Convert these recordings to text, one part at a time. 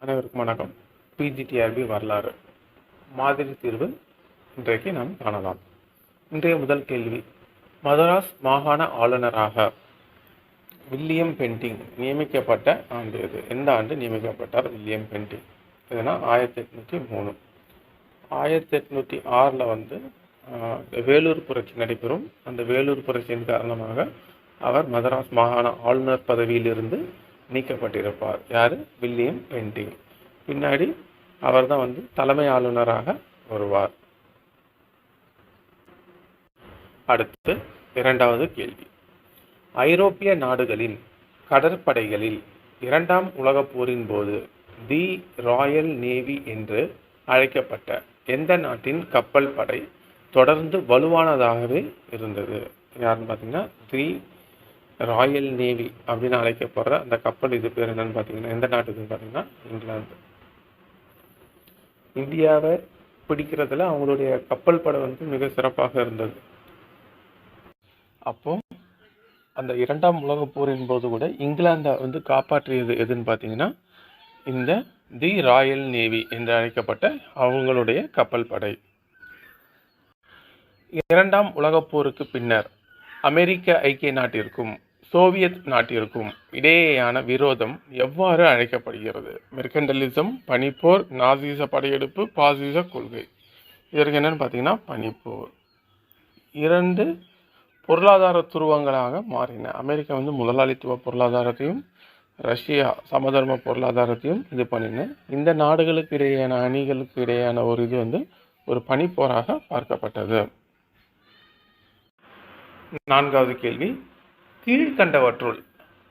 அனைவருக்கும் வணக்கம். பிஜிடிஆர்பி வரலாறு மாதிரி தீர்வு இன்றைக்கு நாம் காணலாம். இன்றைய முதல் கேள்வி, மதராஸ் மாகாண ஆளுநராக வில்லியம் பென்டிங் நியமிக்கப்பட்ட ஆண்டு எது? எந்த ஆண்டு நியமிக்கப்பட்டார் வில்லியம் பென்டிங்? இதுனா 1803. 1806 வேலூர் புரட்சி நடைபெறும். அந்த வேலூர் புரட்சியின் காரணமாக அவர் மதராஸ் மாகாண ஆளுநர் பதவியிலிருந்து நீக்கப்பட்டிருப்பார். யார்? William Bentinck. பின்னாடி அவர் தான் தலைமை ஆளுநராக வருவார். அடுத்து இரண்டாவது கேள்வி, ஐரோப்பிய நாடுகளின் கடற்படைகளில் இரண்டாம் உலகப் போரின் போது தி ராயல் நேவி என்று அழைக்கப்பட்ட எந்த நாட்டின் கப்பல் படை தொடர்ந்து வலுவானதாகவே இருந்தது? யாருன்னு பார்த்தீங்கன்னா தி ராயல் நேவி அப்படின்னு அழைக்கப்படுற அந்த கப்பல் இது பேர் என்னன்னு பார்த்தீங்கன்னா எந்த நாட்டுக்குன்னு பார்த்தீங்கன்னா இங்கிலாந்து. இந்தியாவை பிடிக்கிறதுல அவங்களுடைய கப்பல் படை மிக சிறப்பாக இருந்தது. அப்போ அந்த இரண்டாம் உலகப் போரின் போது கூட இங்கிலாந்தை காப்பாற்றியது எதுன்னு பார்த்தீங்கன்னா இந்த தி ராயல் நேவி என்று அழைக்கப்பட்ட அவங்களுடைய கப்பல் படை. இரண்டாம் உலகப் போருக்கு பின்னர் அமெரிக்க ஐக்கிய நாட்டிற்கும் சோவியத் நாட்டிற்கும் இடையேயான விரோதம் எவ்வாறு அழைக்கப்படுகிறது? மெர்கண்டலிசம், பனிப்போர், நாசிச படையெடுப்பு, பாசிச கொள்கை. இதற்கு என்னன்னு பார்த்தீங்கன்னா பனிப்போர். இரண்டு பொருளாதார துருவங்களாக மாறின. அமெரிக்கா முதலாளித்துவ பொருளாதாரத்தையும் ரஷ்யா சமதர்ம பொருளாதாரத்தையும் இது பண்ணின. இந்த நாடுகளுக்கு இடையேயான அணிகளுக்கு இடையேயான ஒரு இது ஒரு பனிப்போராக பார்க்கப்பட்டது. நான்காவது கேள்வி, கீழ்கண்டவற்றுள்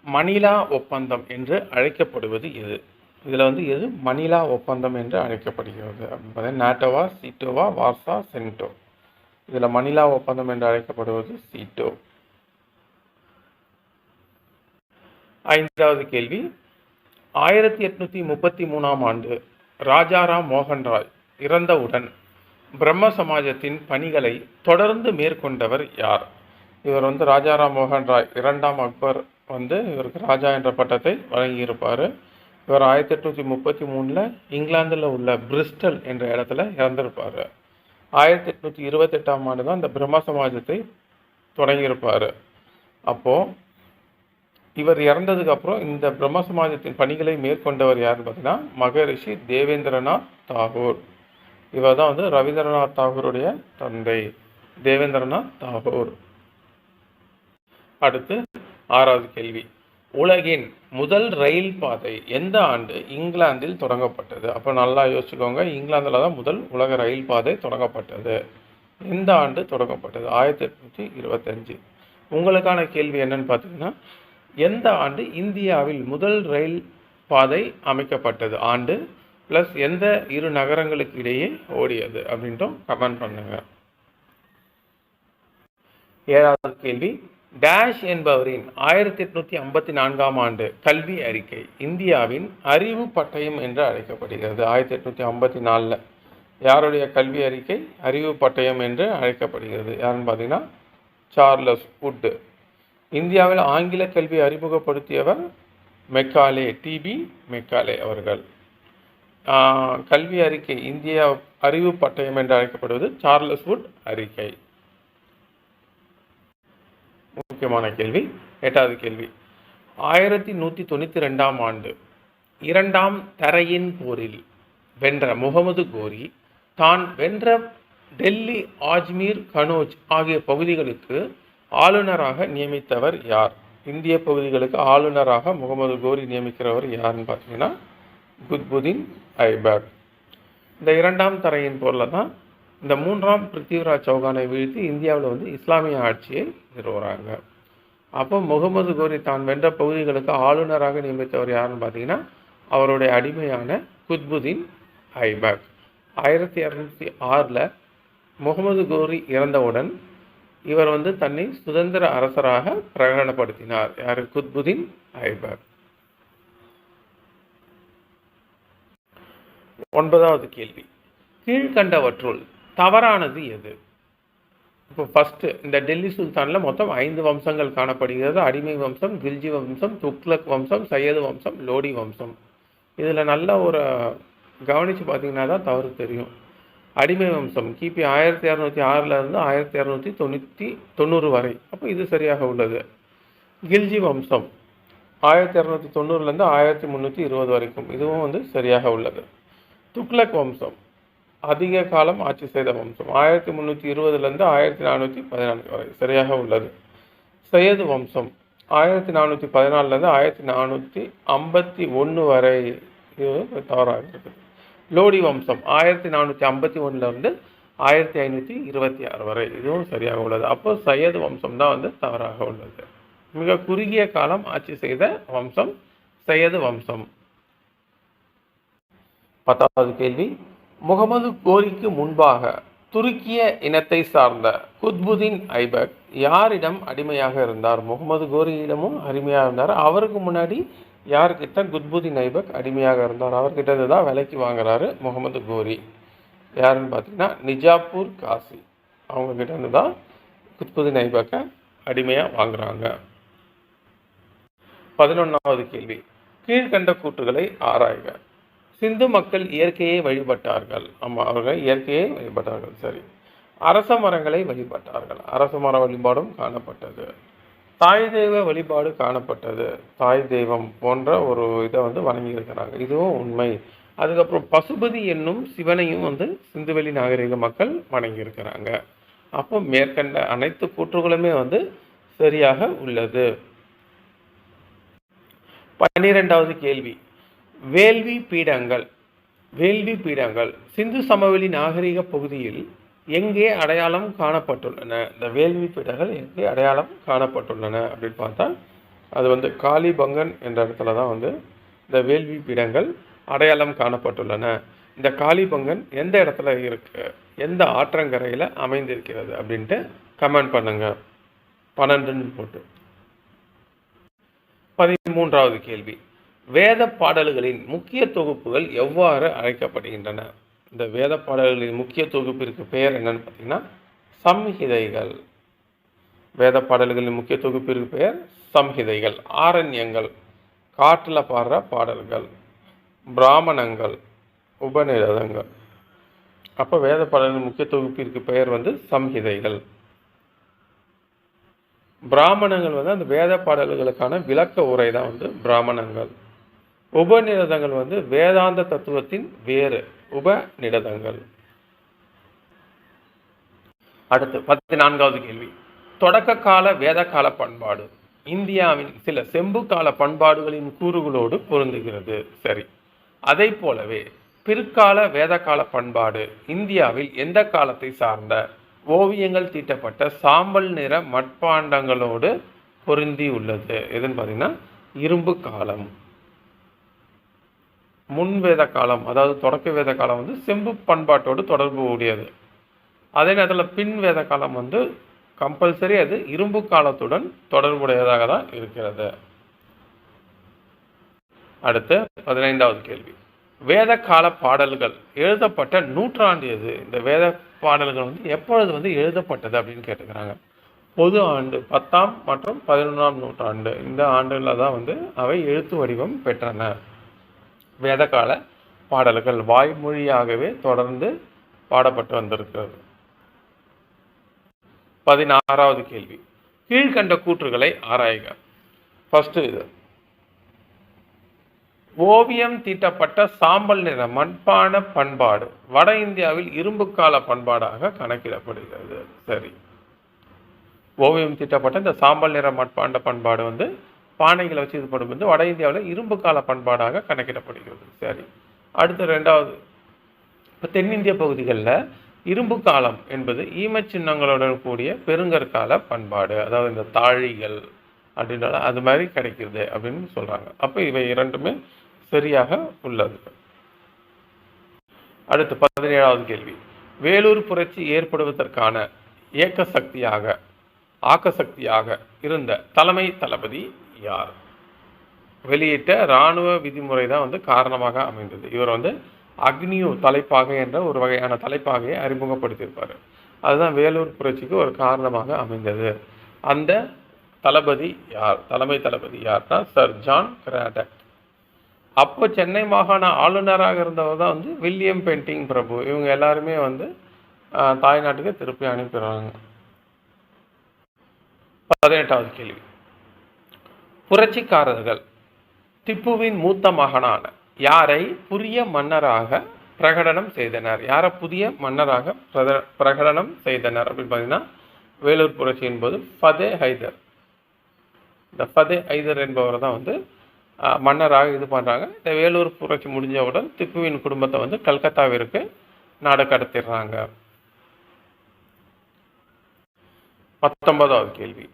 மணிலா ஒப்பந்தம் என்று அழைக்கப்படுவது எது? இதில் எது மணிலா ஒப்பந்தம் என்று அழைக்கப்படுகிறது அப்படின்னு நாட்டோவா, சீட்டோவா, வார்சா, சென்டோ? இதில் மணிலா ஒப்பந்தம் என்று அழைக்கப்படுவது சீட்டோ. ஐந்தாவது கேள்வி, 1833 ராஜாராம் மோகன் ராய் இறந்தவுடன் பிரம்ம சமாஜத்தின் பணிகளை தொடர்ந்து மேற்கொண்டவர் யார்? இவர் ராஜாராம் மோகன் ராய் இரண்டாம் அக்பர் இவருக்கு ராஜா என்ற பட்டத்தை வழங்கியிருப்பார். இவர் 1833 இங்கிலாந்தில் உள்ள பிரிஸ்டல் என்ற இடத்துல இறந்திருப்பார். 1828 தான் இந்த பிரம்ம சமாஜத்தை தொடங்கியிருப்பார். அப்போது இவர் இறந்ததுக்கு அப்புறம் இந்த பிரம்ம சமாஜத்தின் பணிகளை மேற்கொண்டவர் யாருன்னு பார்த்தீங்கன்னா மகரிஷி தேவேந்திரநாத் தாகூர். இவர் தான் ரவீந்திரநாத் தாகூருடைய தந்தை தேவேந்திரநாத் தாகூர். அடுத்து ஆறாவது கேள்வி, உலகின் முதல் ரயில் பாதை எந்த ஆண்டு இங்கிலாந்தில் தொடங்கப்பட்டது? அப்போ நல்லா யோசிச்சுக்கோங்க, இங்கிலாந்தில் தான் முதல் உலக ரயில் பாதை தொடங்கப்பட்டது. எந்த ஆண்டு தொடங்கப்பட்டது? 1825. உங்களுக்கான கேள்வி என்னன்னு பார்த்தீங்கன்னா எந்த ஆண்டு இந்தியாவில் முதல் ரயில் பாதை அமைக்கப்பட்டது ஆண்டு ப்ளஸ் எந்த இரு நகரங்களுக்கு இடையே ஓடியது அப்படின்ட்டும் கமெண்ட் பண்ணுங்க. ஏழாவது கேள்வி, டேஷ் என்பவரின் 1854 கல்வி அறிக்கை இந்தியாவின் அறிவு பட்டயம் என்று அழைக்கப்படுகிறது. 1854 யாருடைய கல்வி அறிக்கை அறிவு பட்டயம் என்று அழைக்கப்படுகிறது? யாருன்னு பார்த்தீங்கன்னா சார்லஸ் வுட். இந்தியாவில் ஆங்கில கல்வி அறிமுகப்படுத்தியவர் மெக்காலே, டிபி மெக்காலே அவர்கள். கல்வி அறிக்கை இந்தியா அறிவு பட்டயம் என்று அழைக்கப்படுவது சார்லஸ் வுட் அறிக்கை. முக்கியமான கேள்வி. எட்டாவது கேள்வி, 1192 இரண்டாம் தரையின் போரில் வென்ற முகமது கோரி தான் வென்ற டெல்லி, ஆஜ்மீர், கனோஜ் ஆகிய பகுதிகளுக்கு ஆளுநராக நியமித்தவர் யார்? இந்திய பகுதிகளுக்கு ஆளுநராக முகமது கோரி நியமிக்கிறவர் யாருன்னு பார்த்தீங்கன்னா குத்புதீன் ஐபக். இந்த இரண்டாம் தரையின் போரில் தான் இந்த மூன்றாம் பிருத்திவிராஜ் சௌகானை வீழ்த்தி இந்தியாவில் இஸ்லாமிய ஆட்சியை நிறுவுறாங்க. அப்போ முகமது கோரி தான் வென்ற பகுதிகளுக்கு ஆளுநராக நியமித்தவர் யாருன்னு பார்த்தீங்கன்னா அவருடைய அடிமையான குத்புதீன் ஐபக். 1206 முகமது கோரி இறந்தவுடன் இவர் தன்னை சுதந்திர அரசராக பிரகடனப்படுத்தினார். யார்? குத்புதீன் ஐபக். ஒன்பதாவது கேள்வி, கீழ்கண்டவற்றுள் தவறானது எது? இப்போ ஃபர்ஸ்ட் இந்த டெல்லி சுல்தானில் மொத்தம் 5 வம்சங்கள் காணப்படுகிறது. அடிமை வம்சம், கில்ஜி வம்சம், துக்ளக் வம்சம், சையது வம்சம், லோடி வம்சம். இதில் நல்ல ஒரு கவனித்து பார்த்தீங்கன்னா தான் தவறு தெரியும். அடிமை வம்சம் கிபி 1206 1290 வரை, அப்போ இது சரியாக உள்ளது. கில்ஜி வம்சம் 1290 1320 வரைக்கும், இதுவும் வந்து சரியாக உள்ளது. துக்ளக் வம்சம் அதிக காலம் ஆட்சி செய்த வம்சம் 1320 1414 வரை, சரியாக உள்ளது. சையது வம்சம் 1414 1451 வரை, இது தவறாக இருக்குது. லோடி வம்சம் 1451 1526 வரை, இதுவும் சரியாக உள்ளது. அப்போ சையது வம்சம் தான் வந்து தவறாக உள்ளது. மிக குறுகிய காலம் ஆட்சி செய்த வம்சம் சையது வம்சம். 10வது கேள்வி, முகமது கோரிக்கு முன்பாக துருக்கிய இனத்தை சார்ந்த குத்புதீன் ஐபக் யாரிடம் அடிமையாக இருந்தார்? முகமது கோரியிடமும் அடிமையாக இருந்தார். அவருக்கு முன்னாடி யாருக்கிட்ட குத்புதீன் ஐபக் அடிமையாக இருந்தார்? அவர்கிட்ட இருந்து தான் விலைக்கு வாங்குறாரு முகமது கோரி. யாருன்னு பார்த்தீங்கன்னா நிஜாப்பூர் காசி, அவங்க கிட்ட இருந்து தான் குத்புதீன் ஐபக்கை அடிமையாக வாங்குறாங்க. 11வது கேள்வி, கீழ்கண்ட கூற்றுகளை ஆராய்க. சிந்து மக்கள் இயற்கையை வழிபட்டார்கள். ஆமாம், அவர்கள் இயற்கையை வழிபட்டார்கள். சரி. அரச மரங்களை வழிபட்டார்கள். அரச மர வழிபாடும் காணப்பட்டது. தாய் தெய்வ வழிபாடு காணப்பட்டது. தாய் தெய்வம் போன்ற ஒரு இதை வந்து வணங்கி இருக்கிறாங்க, இதுவும் உண்மை. அதுக்கப்புறம் பசுபதி என்னும் சிவனையும் வந்து சிந்துவெளி நாகரிக மக்கள் வணங்கி இருக்கிறாங்க. அப்போ மேற்கண்ட அனைத்து கூற்றுகளுமே வந்து சரியாக உள்ளது. 12வது கேள்வி, வேள்வி பீடங்கள். வேள்வி பீடங்கள் சிந்து சமவெளி நாகரிக பகுதியில் எங்கே அடையாளம் காணப்பட்டுள்ளன? இந்த வேள்வி பீடங்கள் எங்கே அடையாளம் காணப்பட்டுள்ளன அப்படின்னு பார்த்தா, அது வந்து காளிபங்கன் என்ற இடத்துல தான் வந்து இந்த வேள்வி பீடங்கள் அடையாளம் காணப்பட்டுள்ளன. இந்த காளிபங்கன் எந்த இடத்துல இருக்கு, எந்த ஆற்றங்கரையில் அமைந்திருக்கிறது அப்படின்ட்டு கமெண்ட் பண்ணுங்க. 12 போட்டு. 13வது கேள்வி, வேத பாடல்களின் முக்கிய தொகுப்புகள் எவ்வாறு அழைக்கப்படுகின்றன? இந்த வேத பாடல்களின் முக்கிய தொகுப்பிற்கு பெயர் என்னன்னு பார்த்தீங்கன்னா சம்ஹிதைகள். வேத பாடல்களின் முக்கிய தொகுப்பிற்கு பெயர் சம்ஹிதைகள். ஆரண்யங்கள், காற்றில் பாடுற பாடல்கள். பிராமணங்கள், உபநிடதங்கள். அப்போ வேத பாடல்களின் முக்கிய தொகுப்பிற்கு பெயர் வந்து சம்ஹிதைகள். பிராமணங்கள் வந்து அந்த வேத பாடல்களுக்கான விளக்க உரை தான் வந்து பிராமணங்கள். உபநிடதங்கள் வந்து வேதாந்த தத்துவத்தின் வேறு உபநிடதங்கள். அடுத்து 14வது கேள்வி, தொடக்க கால வேத கால பண்பாடு இந்தியாவின் சில செம்பு கால பண்பாடுகளின் கூறுகளோடு பொருந்துகிறது. சரி. அதை போலவே பிற்கால வேத கால பண்பாடு இந்தியாவில் எந்த காலத்தை சார்ந்த ஓவியங்கள் தீட்டப்பட்ட சாம்பல் நிற மட்பாண்டங்களோடு பொருந்தி உள்ளது? எதுன்னு பார்த்தீங்கன்னா இரும்பு காலம். முன்வேத காலம், அதாவது தொடக்க வேத காலம் வந்து செம்பு பண்பாட்டோடு தொடர்பு உடையது. அதே நேரத்தில் பின் வேத காலம் வந்து கம்பல்சரி அது இரும்பு காலத்துடன் தொடர்புடையதாக தான் இருக்கிறது. அடுத்து 15வது கேள்வி, வேத கால பாடல்கள் எழுதப்பட்ட நூற்றாண்டு எது? இந்த வேத பாடல்கள் வந்து எப்பொழுது வந்து எழுதப்பட்டது அப்படின்னு கேட்டுக்கிறாங்க. பொது ஆண்டு 10ஆம் மற்றும் 11ஆம் நூற்றாண்டு, இந்த ஆண்டுகளில் தான் வந்து அவை எழுத்து வடிவம் பெற்றன. வேதகால பாடல்கள் வாய்மொழியாகவே தொடர்ந்து பாடப்பட்டு வந்திருக்கிறது. 16வது கேள்வி, கீழ்கண்ட கூற்றுகளை ஆராய்க. ஃபர்ஸ்ட், இது ஓவியம் தீட்டப்பட்ட சாம்பல் நிற மண்பான பண்பாடு வட இந்தியாவில் இரும்பு கால பண்பாடாக கணக்கிடப்படுகிறது. சரி. ஓவியம் தீட்டப்பட்ட இந்த சாம்பல் நிற மண்பாண்ட பண்பாடு வந்து பானைகளை வச்சு இது பண்ணும் வந்து வட இந்தியாவில் இரும்பு கால பண்பாடாக கணக்கிடப்படுகிறது. சரி. அடுத்து 2வது, இப்போ தென்னிந்திய பகுதிகளில் இரும்பு காலம் என்பது ஈமச் சின்னங்களுடன் கூடிய பெருங்கற்கால பண்பாடு, அதாவது இந்த தாழிகள் அப்படின்னால அது மாதிரி கிடைக்கிறது அப்படின்னு சொல்கிறாங்க. அப்போ இவை இரண்டுமே சரியாக உள்ளது. அடுத்து 17வது கேள்வி, வேலூர் புரட்சி ஏற்படுவதற்கான இயக்க சக்தியாக ஆக்க சக்தியாக இருந்த தலைமை தளபதி யார்? வெளியிட்ட இராணுவ விதிமுறை தான் வந்து காரணமாக அமைந்தது. இவர் வந்து அக்னியு தலைப்பாகை என்ற ஒரு வகையான தலைப்பாகையை அறிமுகப்படுத்தியிருப்பார். அதுதான் வேலூர் புரட்சிக்கு ஒரு காரணமாக அமைந்தது. அந்த தளபதி யார்? தலைமை தளபதி யார்னா சர் ஜான் கிராடக். அப்போ சென்னை மாகாண ஆளுநராக இருந்தவர் தான் வந்து வில்லியம் பென்டிங் பிரபு. இவங்க எல்லாருமே வந்து தாய்நாட்டுக்கு திருப்பி அனுப்பிடுறாங்க. 18வது கேள்வி. புரட்சிக்காரர்கள் திப்புவின் மூத்த மகனான யாரை புதிய மன்னராக பிரகடனம் செய்தனர்? யாரை புதிய மன்னராக பிரகடனம் செய்தனர் அப்படின்னு பார்த்தீங்கன்னா, வேலூர் புரட்சி என்பது ஃபதே ஹைதர். இந்த ஃபதே ஹைதர் என்பவர் தான் வந்து மன்னராக இது பண்ணுறாங்க. இந்த வேலூர் புரட்சி முடிஞ்சவுடன் திப்புவின் குடும்பத்தை வந்து கல்கத்தாவிற்கு நாடு கடத்திடுறாங்க. 19வது கேள்வி.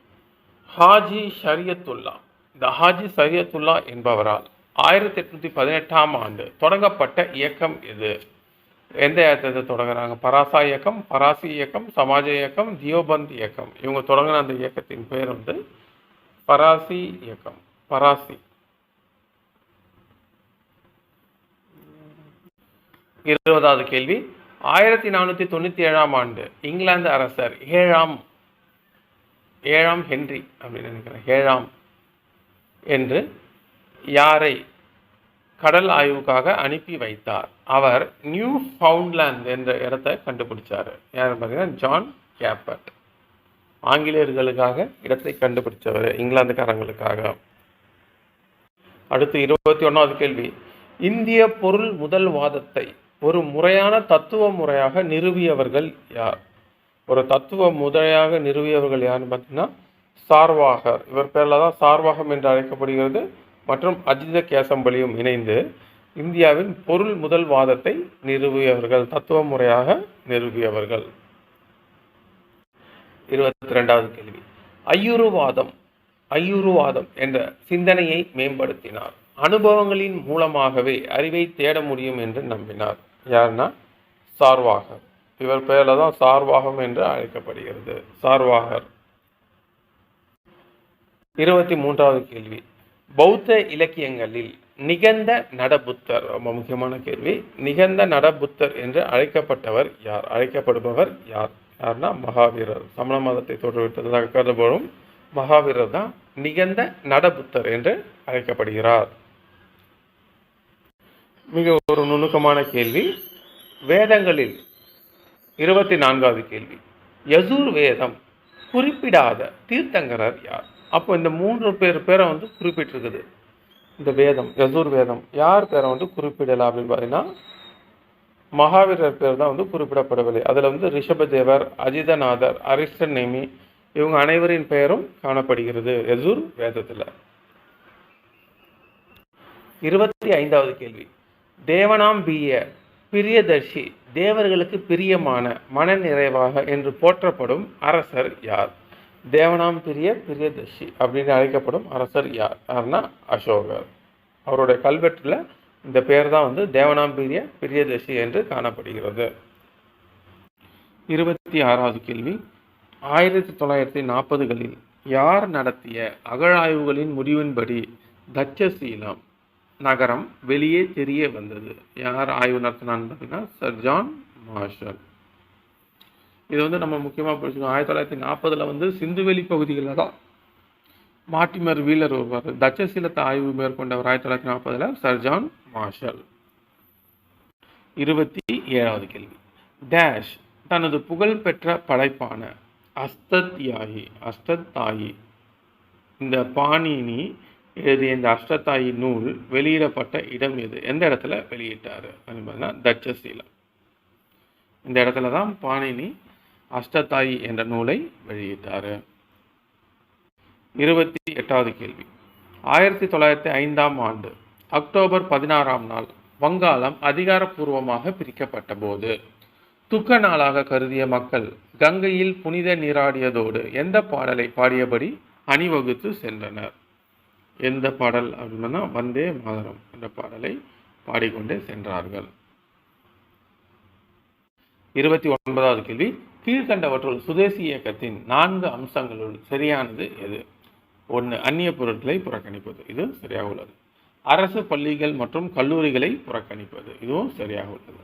ஹாஜி ஷரியத்துல்லா. இந்த ஹாஜி ஷரியத்துல்லா என்பவரால் 1818ஆம் ஆண்டு தொடங்கப்பட்ட இயக்கம் எது? எந்த இயக்கத்தை தொடங்குறாங்க? பராசா இயக்கம், பராசி இயக்கம், சமாஜ இயக்கம், தியோபந்த் இயக்கம். இவங்க தொடங்கின அந்த இயக்கத்தின் பெயர் வந்து பராசி இயக்கம். பராசி. 20வது கேள்வி. 1497ஆம் ஆண்டு இங்கிலாந்து அரசர் ஏழாம் ஹென்றி அப்படின்னு நினைக்கிறேன், ஏழாம் என்று யாரை கடல் ஆய்வுக்காக அனுப்பி வைத்தார்? அவர் நியூ ஃபவுண்ட்லேண்ட் என்ற இடத்தை கண்டுபிடிச்சார். யார் பார்த்தீங்கன்னா ஜான் கேப்பட். ஆங்கிலேயர்களுக்காக இடத்தை கண்டுபிடிச்சவர், இங்கிலாந்துக்காரங்களுக்காக. அடுத்து 21வது கேள்வி. இந்திய பொருள் முதல் வாதத்தை ஒரு முறையான தத்துவ முறையாக நிறுவியவர்கள் யார்? ஒரு தத்துவ முறையாக நிறுவியவர்கள் யாருன்னு பார்த்தீங்கன்னா சார்வாகர். இவர் பேரில் தான் சார்வாகம் என்று அழைக்கப்படுகிறது. மற்றும் அஜித கேசம்பலியும் இணைந்து இந்தியாவின் பொருள் முதல் வாதத்தை நிறுவியவர்கள், தத்துவ முறையாக நிறுவியவர்கள். 22வது கேள்வி. ஐயுருவாதம் என்ற சிந்தனையை மேம்படுத்தினார். அனுபவங்களின் மூலமாகவே அறிவை தேட முடியும் என்று நம்பினார். யாருன்னா சார்வாகர். இவர் பெயரில் தான் சார்வாகம் என்று அழைக்கப்படுகிறது, சார்வாகர். 23வது கேள்வி. பௌத்த இலக்கியங்களில் நிகந்த நடபுத்தர், ரொம்ப முக்கியமான கேள்வி. நிகந்த நடபுத்தர் என்று அழைக்கப்படுபவர் யார்? யாருன்னா மகாவீரர். சமண மதத்தை தோற்றுவித்ததாக கருதப்படும் மகாவீரர் தான் நிகந்த நடபுத்தர் என்று அழைக்கப்படுகிறார். மிக ஒரு நுணுக்கமான கேள்வி. வேதங்களில் 24வது கேள்வி. யஜூர் வேதம் குறிப்பிடாத தீர்த்தங்கரர் யார்? அப்போ இந்த 3 பேரை வந்து குறிப்பிட்டிருக்குது இந்த வேதம், யஜூர் வேதம். யார் பேரை வந்து குறிப்பிடலாம் அப்படின்னு பார்த்தீங்கன்னா மகாவீரர் பேர் தான் வந்து குறிப்பிடப்படவில்லை. அதில் வந்து ரிஷபதேவர், அஜிதநாதர், அரிஸ்டன் நேமி இவங்க அனைவரின் பெயரும் காணப்படுகிறது யஜூர் வேதத்தில். 25வது கேள்வி. தேவனாம்பிய பிரியதர்ஷி, தேவர்களுக்கு பிரியமான மன நிறைவாக என்று போற்றப்படும் அரசர் யார்? பிரியதர்ஷி அப்படின்னு அழைக்கப்படும் அரசர் யார்? யாருன்னா அசோகர். அவருடைய கல்வெட்டில் இந்த பெயர் தான் வந்து பிரியதர்ஷி என்று காணப்படுகிறது. 26வது கேள்வி. 1940களில் யார் நடத்திய அகழாய்வுகளின் முடிவின்படி தட்சசீலம் நகரம் வெளியே தெரிய வந்தது? யார் ஆய்வு நடத்தினான்னு பார்த்தீங்கன்னா சர் ஜான் மார்ஷல். இது வந்து நம்ம முக்கியமாக படிச்சுக்கோம். 1940 வந்து சிந்துவெளி பகுதிகளில் தான் மார்ட்டிமர் வீலர் வருவார். தட்சசீலத்தை ஆய்வு மேற்கொண்டவர் 1940 சர் ஜான் மார்ஷல். 27வது கேள்வி. டேஷ் தனது புகழ்பெற்ற படைப்பான அஷ்டத்தாயி இந்த பாணினி எழுதிய இந்த அஷ்டத்தாயி நூல் வெளியிடப்பட்ட இடம் எது? எந்த இடத்துல வெளியிட்டார் அப்படின்னா தட்சசீலம். இந்த இடத்துல தான் பாணினி அஷ்டத்தாயி என்ற நூலை வெளியிட்டார். 28வது கேள்வி. 1905ஆம் ஆண்டு அக்டோபர் 16ஆம் நாள் வங்காளம் அதிகாரப்பூர்வமாக பிரிக்கப்பட்ட போது துக்க நாளாக கருதிய மக்கள் கங்கையில் புனித நீராடியதோடு எந்த பாடலை பாடியபடி அணிவகுத்து சென்றனர்? எந்த பாடல் அப்படின்னா வந்தே மாதரம் என்ற பாடலை பாடிக்கொண்டே சென்றார்கள். 29வது கேள்வி. கீழ்கண்டவற்றுள் சுதேசி இயக்கத்தின் 4 அம்சங்களுள் சரியானது எது? 1. அந்நிய பொருட்களை புறக்கணிப்பது, இது சரியாக உள்ளது. அரசு பள்ளிகள் மற்றும் கல்லூரிகளை புறக்கணிப்பது, இதுவும் சரியாக உள்ளது.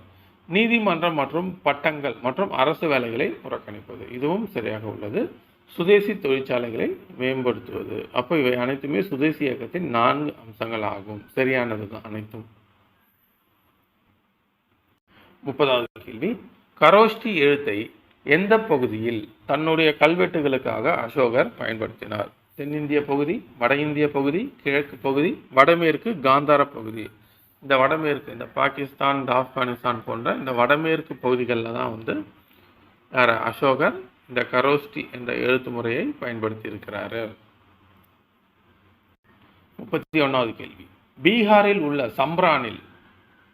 நீதிமன்றம் மற்றும் பட்டங்கள் மற்றும் அரசு வேலைகளை புறக்கணிப்பது, இதுவும் சரியாக உள்ளது. சுதேசி தொழிற்சாலைகளை மேம்படுத்துவது. அப்போ இவை அனைத்துமே சுதேசி இயக்கத்தின் 4 அம்சங்கள் ஆகும். சரியானது தான் அனைத்தும். 30வது கேள்வி, கரோஷ்டி எழுத்தை எந்த பகுதியில் தன்னுடைய கல்வெட்டுகளுக்காக அசோகர் பயன்படுத்தினார்? தென்னிந்திய பகுதி, வட இந்திய பகுதி, கிழக்கு பகுதி, வடமேற்கு காந்தார பகுதி. இந்த வடமேற்கு, இந்த பாகிஸ்தான், ஆப்கானிஸ்தான் போன்ற இந்த வடமேற்கு பகுதிகளில் தான் அசோகர் இந்த கரோஷ்டி என்ற எழுத்து முறையை பயன்படுத்தி இருக்கிறாரு. 31வது கேள்வி, பீகாரில் உள்ள சம்ரானில்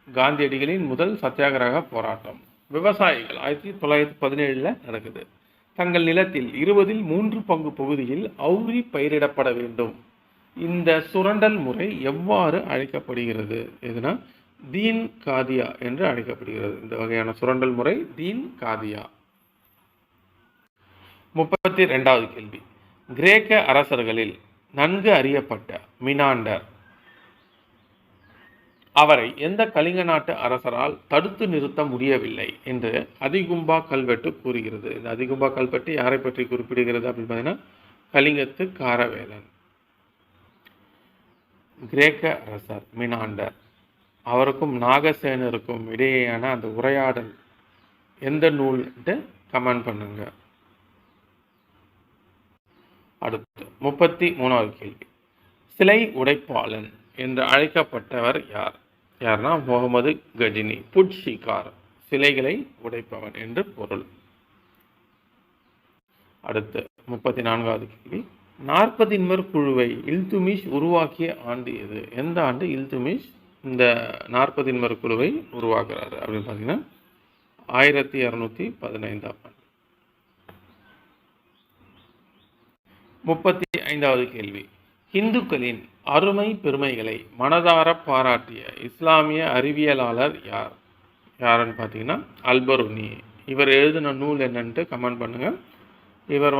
காந்தியடிகளின் முதல் சத்தியாகிரக போராட்டம். விவசாயிகள் 1917 நடக்குது. தங்கள் நிலத்தில் 3 பங்கு பகுதியில் அவுரி பயிரிடப்பட வேண்டும். இந்த சுரண்டல் முறை எவ்வாறு அழைக்கப்படுகிறது? எதுனா தீன் காதியா என்று அழைக்கப்படுகிறது. இந்த வகையான சுரண்டல் முறை தீன் காதியா. 32வது கேள்வி, கிரேக்க அரசர்களில் நன்கு அறியப்பட்ட மினாண்டர், அவரை எந்த கலிங்க நாட்டு அரசரால் தடுத்து நிறுத்த முடியவில்லை என்று அதிகும்பா கல்வெட்டு கூறுகிறது. இந்த அதிகும்பா கல்வெட்டு யாரை பற்றி குறிப்பிடுகிறது அப்படின்னு பார்த்தீங்கன்னா கலிங்கத்து காரவேலன். கிரேக்க அரசர் மினாண்டர், அவருக்கும் நாகசேனருக்கும் இடையேயான அந்த உரையாடல் எந்த நூல்ன்ட்டு கமெண்ட் பண்ணுங்க. அடுத்து 33வது கேள்வி, சிலை உடைப்பாளன் என்று அழைக்கப்பட்டவர் யார்? யார்னா முகமது கஜினி. புட்ஷிகார், சிலைகளை உடைப்பவன் என்று பொருள். அடுத்து 34வது கேள்வி, 40 குழுவை இல்துமிஷ் உருவாக்கிய ஆண்டு எது? எந்த ஆண்டு இல்துமிஷ் இந்த 40 குழுவை உருவாக்குறாரு அப்படின்னு பார்த்தீங்கன்னா 1215ஆம் ஆண்டு. 35வது கேள்வி, இந்துக்களின் அருமை பெருமைகளை மனதார பாராட்டிய இஸ்லாமிய அறிவியலாளர் யார்? யாருன்னு பார்த்தீங்கன்னா அல்பருனி. இவர் எழுதின நூல் என்னன்ட்டு கமெண்ட் பண்ணுங்க. இவர்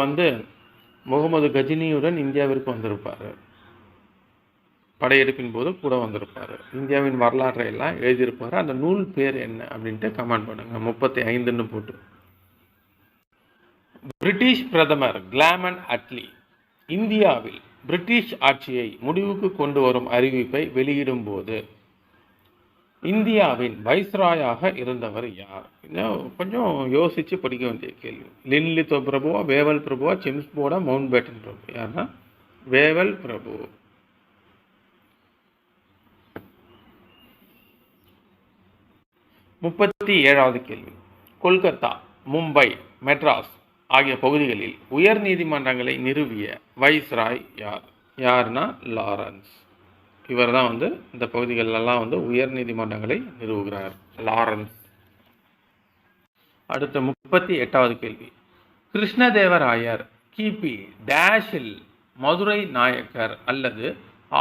முகமது கஜினியுடன் இந்தியாவிற்கு வந்திருப்பார். படையெடுப்பின் போது கூட வந்திருப்பார். இந்தியாவின் வரலாற்றை எல்லாம் எழுதியிருப்பார். அந்த நூல் பேர் என்ன அப்படின்ட்டு கமெண்ட் பண்ணுங்க. 35ன்னு போட்டு. பிரிட்டிஷ் பிரதமர் கிளாமன் அட்லி இந்தியாவில் பிரிட்டிஷ் ஆட்சியை முடிவுக்கு கொண்டு வரும் அறிவிப்பை வெளியிடும் போது இந்தியாவின் வைஸ்ராயாக இருந்தவர் யார்? கொஞ்சம் யோசிச்சு படிக்க வேண்டிய கேள்வி. லின்லித்தோ பிரபுவா, வேவல் பிரபுவா, செம்ஸ்போர்டா, மவுண்ட் பேட்டன் பிரபு? யாருன்னா வேவல் பிரபு. 37வது கேள்வி, கொல்கத்தா, மும்பை, மெட்ராஸ் ஆகிய பகுதிகளில் உயர் நீதிமன்றங்களை நிறுவிய வைஸ்ராய் யார்? யாருன்னா லாரன்ஸ். இவர் தான் இந்த பகுதிகளெல்லாம் உயர் நீதிமன்றங்களை நிறுவுகிறார், லாரன்ஸ். அடுத்த 38வது கேள்வி, கிருஷ்ணதேவராயர் கிபி டேஷில் மதுரை நாயக்கர் அல்லது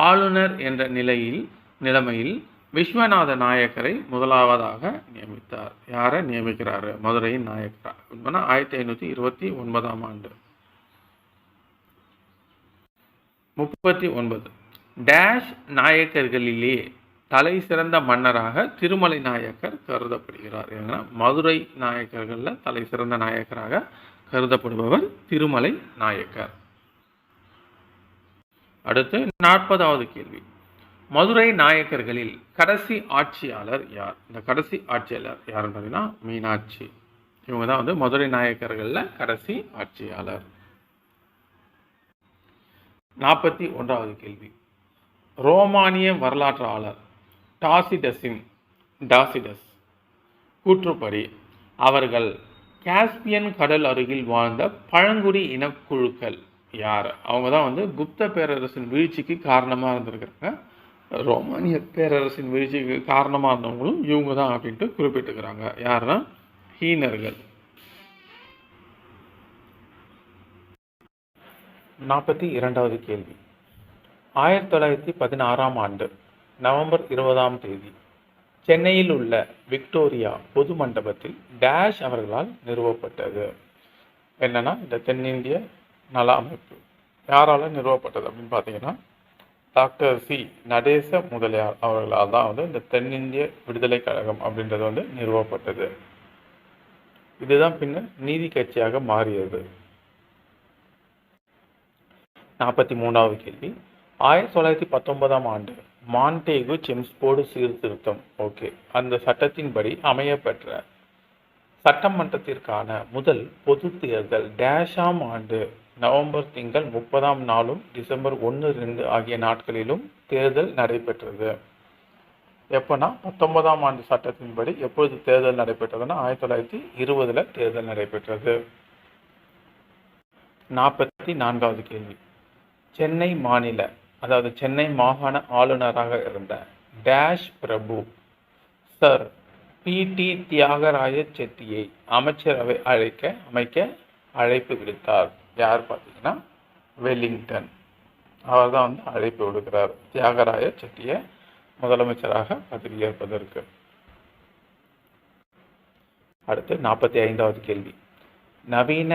ஆளுநர் என்ற நிலைமையில் விஸ்வநாத நாயக்கரை முதலாவதாக நியமித்தார். யாரை நியமிக்கிறாரு? மதுரையின் நாயக்கரா 1529ஆம் ஆண்டு. 39 டேஷ் நாயக்கர்களிலே தலை சிறந்த மன்னராக திருமலை நாயக்கர் கருதப்படுகிறார். ஏன்னா மதுரை நாயக்கர்களில் தலை சிறந்த நாயக்கராக கருதப்படுபவர் திருமலை நாயக்கர். அடுத்து 40வது கேள்வி, மதுரை நாயக்கர்களில் கடைசி ஆட்சியாளர் யார்? இந்த கடைசி ஆட்சியாளர் யாருன்னு பார்த்தீங்கன்னா மீனாட்சி. இவங்க தான் மதுரை நாயக்கர்களில் கடைசி ஆட்சியாளர். 41வது கேள்வி, ரோமானிய வரலாற்றாளர் டாசிடஸ் கூற்றுப்படி அவர்கள் காஸ்பியன் கடல் அருகில் வாழ்ந்த பழங்குடி இனக்குழுக்கள் யார்? அவங்க தான் குப்த பேரரசின் வீழ்ச்சிக்கு காரணமாக இருந்திருக்கிறாங்க. ரோமானிய பேரரசின் வீழ்ச்சிக்கு காரணமாக இருந்தவங்களும் இவங்க தான் அப்படின்ட்டு குறிப்பிட்டுக்கிறாங்க. யாருன்னா ஹீனர்கள். 42வது கேள்வி, 1916ஆம் ஆண்டு நவம்பர் 20ஆம் தேதி சென்னையில் உள்ள விக்டோரியா பொது மண்டபத்தில் டேஷ் அவர்களால் நிறுவப்பட்டது. என்னன்னா இந்த தென்னிந்திய நல அமைப்பு யாரால நிறுவப்பட்டது அப்படின்னு பார்த்தீங்கன்னா டாக்டர் சி நடேச முதலியார் அவர்களால் தான் இந்த தென்னிந்திய விடுதலை கழகம் அப்படின்றது நிறுவப்பட்டது. இதுதான் பின்னர் நீதி கட்சியாக மாறியது. 43வது கேள்வி, 1919ஆம் ஆண்டு மான்டேகு செம்ஸ்போர்டு சீர்திருத்தம் ஓகே அந்த சட்டத்தின்படி அமையப்பெற்ற சட்டமன்றத்திற்கான முதல் பொது தேர்தல் டேஷாம் ஆண்டு நவம்பர் திங்கள் 30ஆம் நாளும் டிசம்பர் 1-2 ஆகிய நாட்களிலும் தேர்தல் நடைபெற்றது. எப்போனா 19ஆம் ஆண்டு சட்டத்தின்படி எப்பொழுது தேர்தல் நடைபெற்றதுன்னா 1920 தேர்தல் நடைபெற்றது. 44வது கேள்வி, சென்னை மாநில அதாவது சென்னை மாகாண ஆளுநராக இருந்த டேஷ் பிரபு சர் பி.டி. தியாகராய செட்டியை அமைச்சரவை அமைக்க அழைப்பு விடுத்தார். யார் பார்த்தீங்கன்னா வெலிங்டன். அவர் தான் வந்து அழைப்பு விடுக்கிறார் தியாகராய செட்டியை முதலமைச்சராக பதவியேற்பதற்கு. அடுத்து 45வது கேள்வி, நவீன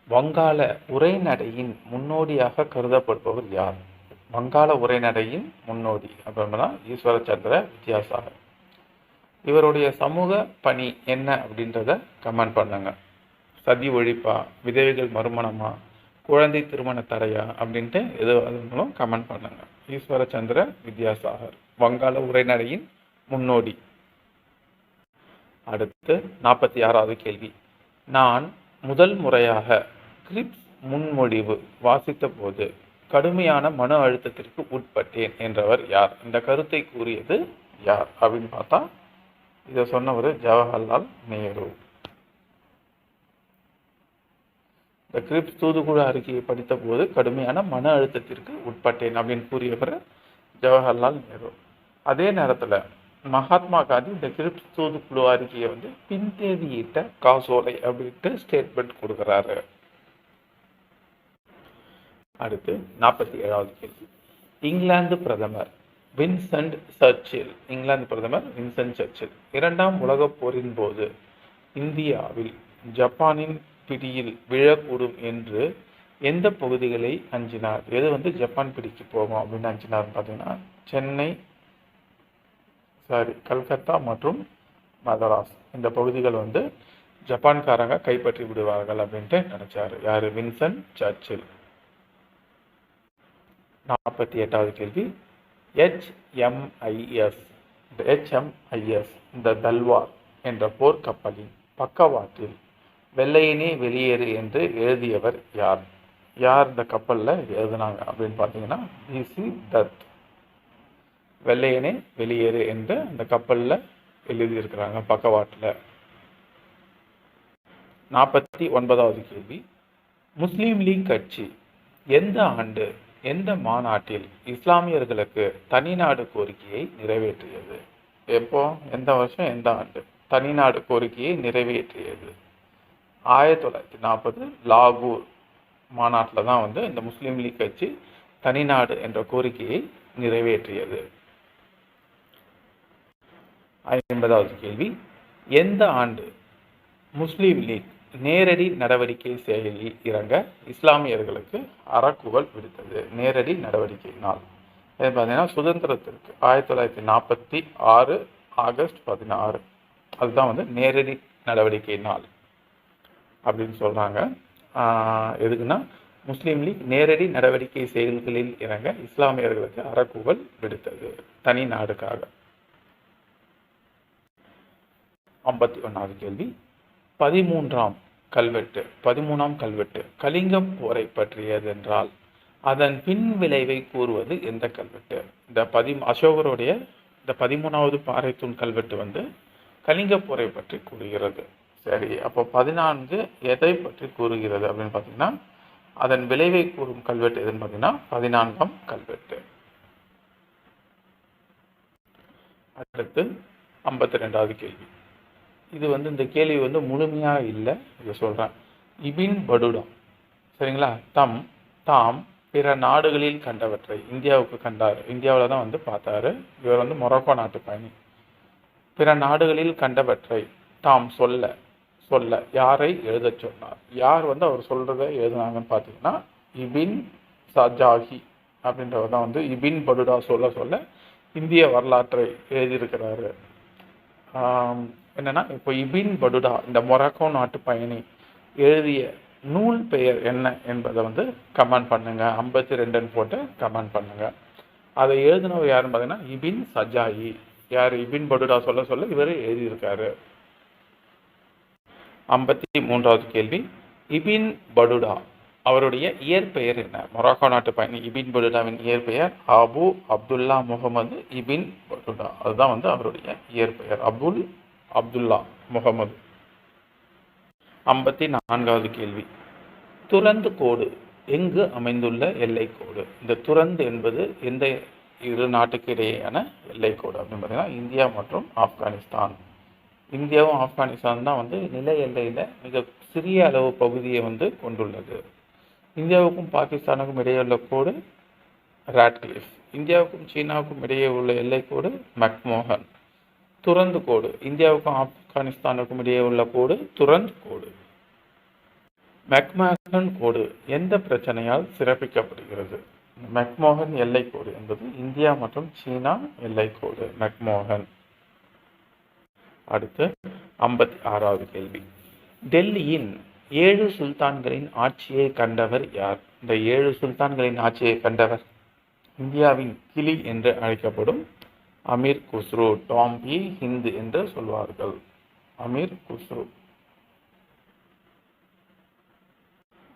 வங்காள உரைநடையின் முன்னோடியாக கருதப்படுபவர் யார்? வங்காள உரைநடையின் முன்னோடி அப்படின்னா ஈஸ்வரச்சந்திர வித்யாசாகர். இவருடைய சமூக பணி என்ன அப்படின்றத கமெண்ட் பண்ணுங்க. சதி ஒழிப்பா, விதவைகள் மறுமணமா, குழந்தை திருமண தடையா அப்படின்ட்டு எது அதுங்களும் கமெண்ட் பண்ணுங்க. ஈஸ்வரச்சந்திர வித்யாசாகர் வங்காள உரைநடையின் முன்னோடி. அடுத்து 46வது கேள்வி, நான் முதல் முறையாக கிரிப்ஸ் முன்மொழிவு வாசித்த போது கடுமையான மன அழுத்தத்திற்கு உட்பட்டேன் என்றவர் யார்? இந்த கருத்தை கூறியது யார் அப்படின்னு பார்த்தா இதை சொன்னவர் ஜவஹர்லால் நேரு. இந்த கிரிப்ஸ் தூதுக்குழு அறிக்கையை படித்த போது கடுமையான மன அழுத்தத்திற்கு உட்பட்டேன் அப்படின்னு கூறியவர் ஜவஹர்லால் நேரு. அதே நேரத்தில் மகாத்மா காந்தி இந்த கிரிப்ஸ் தூதுக்குழு அறிக்கையை வந்து பின்தேதியிட்ட காசோலை அப்படின்ட்டு ஸ்டேட்மெண்ட் கொடுக்குறாரு. அடுத்து 47வது கேள்வி, இங்கிலாந்து பிரதமர் வின்சென்ட் சர்ச்சில் இரண்டாம் உலகப் போரின் போது இந்தியாவில் ஜப்பானின் பிடியில் விழக்கூடும் என்று எந்த பகுதிகளை அஞ்சினார்? எது வந்து ஜப்பான் பிடிக்கு போகும் அப்படின்னு அஞ்சினார் பார்த்தீங்கன்னா கல்கத்தா மற்றும் மதராஸ் இந்த பகுதிகள் வந்து ஜப்பான்காரங்க கைப்பற்றி விடுவார்கள் அப்படின்ட்டு நினைச்சாரு. யாரு? வின்சென்ட் சர்ச்சில். 48வது கேள்வி, HMIS இந்த தல்வார் என்ற போர்க்கப்பலின் பக்கவாட்டில் வெள்ளையனே வெளியேறு என்று எழுதியவர் யார்? யார் இந்த கப்பலில் எழுதினாங்க அப்படின்னு பார்த்தீங்கன்னா பிசி தத். வெள்ளையனே வெளியேறு என்று அந்த கப்பலில் எழுதியிருக்கிறாங்க பக்கவாட்டில். 49வது கேள்வி, முஸ்லீம் லீக் கட்சி எந்த ஆண்டு எந்த மாநாட்டில் இஸ்லாமியர்களுக்கு தனிநாடு கோரிக்கையை நிறைவேற்றியது? எப்போ, எந்த வருஷம், எந்த ஆண்டு தனிநாடு கோரிக்கையை நிறைவேற்றியது? 1940 லாகூர் மாநாட்டில் தான் வந்து இந்த முஸ்லீம் லீக் கட்சி தனிநாடு என்ற கோரிக்கையை நிறைவேற்றியது. 50வது கேள்வி, எந்த ஆண்டு முஸ்லீம் லீக் நேரடி நடவடிக்கை செயலில் இறங்க இஸ்லாமியர்களுக்கு அறக்குவல் விடுத்தது? நேரடி நடவடிக்கை நாள் பார்த்தீங்கன்னா சுதந்திரத்திற்கு 1946 ஆகஸ்ட் 16. அதுதான் வந்து நேரடி நடவடிக்கை நாள் அப்படின்னு சொல்கிறாங்க. எதுக்குன்னா முஸ்லீம் லீக் நேரடி நடவடிக்கை செயல்களில் இறங்க இஸ்லாமியர்களுக்கு அறக்குவல் விடுத்தது தனி நாடுக்காக. 51வது கேள்வி, 13ஆம் கல்வெட்டு கலிங்கம் போரை பற்றியதென்றால் அதன் பின் விளைவை கூறுவது எந்த கல்வெட்டு? இந்த அசோகருடைய இந்த 13வது பாறைத்தூண் கல்வெட்டு வந்து கலிங்க போரை பற்றி கூறுகிறது. சரி, அப்போ 14 எதை பற்றி கூறுகிறது அப்படின்னு பார்த்தீங்கன்னா அதன் விளைவை கூறும் கல்வெட்டு எதுன்னு பார்த்தீங்கன்னா 14ஆம் கல்வெட்டு. அடுத்து 52வது கேள்வி. இது வந்து இந்த கேள்வி வந்து முழுமையாக இல்லை, இதை சொல்கிறேன். இபின் படுடா சரிங்களா தாம் பிற நாடுகளில் கண்டவற்றை இந்தியாவுக்கு கண்டார். இந்தியாவில் தான் வந்து பார்த்தாரு. இவர் வந்து மொரோக்கோ நாட்டு பயணி. பிற நாடுகளில் கண்டவற்றை தாம் சொல்ல யாரை எழுத சொன்னார்? யார் வந்து அவர் சொல்றதை எழுதுனாங்கன்னு பார்த்தீங்கன்னா இபின் சஜாஹி அப்படின்றவர் தான் வந்து இபின் படுடா சொல்ல இந்திய வரலாற்றை எழுதியிருக்கிறாரு. என்னன்னா இப்போ இபின் படுடா இந்த மொராக்கோ நாட்டு பயணி எழுதிய நூல் பெயர் என்ன என்பதை வந்து கமெண்ட் பண்ணுங்க. 52ன்னு போட்டு கமெண்ட் பண்ணுங்க. அதை எழுதினவர் யாருன்னு பார்த்தீங்கன்னா இபின் சஜாயி. யார்? இபின் படுடா சொல்ல சொல்ல இவர் எழுதியிருக்காரு. 53வது கேள்வி, இபின் படுடா அவருடைய இயற்பெயர் என்ன? மொராக்கோ நாட்டு பயணி இபின் படுடாவின் இயற்பெயர் அபு அப்துல்லா முகமது இபின் படுடா. அதுதான் வந்து அவருடைய இயற்பெயர், அப்துல்லா முகமது. 54வது கேள்வி, துரந்து கோடு எங்கு அமைந்துள்ள எல்லைக்கோடு? இந்த துரந்து என்பது எந்த இரு நாட்டுக்கு இடையேயான எல்லைக்கோடு அப்படின்னு பார்த்தீங்கன்னா இந்தியா மற்றும் ஆப்கானிஸ்தான். இந்தியாவும் ஆப்கானிஸ்தான் தான் வந்து நில எல்லையில் மிக சிறிய அளவு பகுதியை வந்து கொண்டுள்ளது. இந்தியாவுக்கும் பாகிஸ்தானுக்கும் இடையே உள்ள கோடு ராட்கிளிஃப். இந்தியாவுக்கும் சீனாவுக்கும் இடையே உள்ள எல்லைக்கோடு மெக்மோகன். துரந்து கோடு இந்தியாவுக்கும் ஆப்கானிஸ்தானுக்கும் இடையே உள்ள கோடு துரந்து கோடு. மெக்மோகன் கோடு எந்த பிரச்சனையால் சிறப்பிக்கப்படுகிறது? மெக்மோகன் எல்லைக்கோடு என்பது இந்தியா மற்றும் சீனா எல்லைக்கோடு மெக்மோகன். அடுத்து 56வது கேள்வி, டெல்லியின் 7 சுல்தான்களின் ஆட்சியை கண்டவர் யார்? இந்த 7 சுல்தான்களின் ஆட்சியை கண்டவர் இந்தியாவின் கிளி என்று அழைக்கப்படும் அமீர் குஸ்ரு, டாம்பி ஹிந்து என்று சொல்வார்கள். அமீர் குஸ்ரு.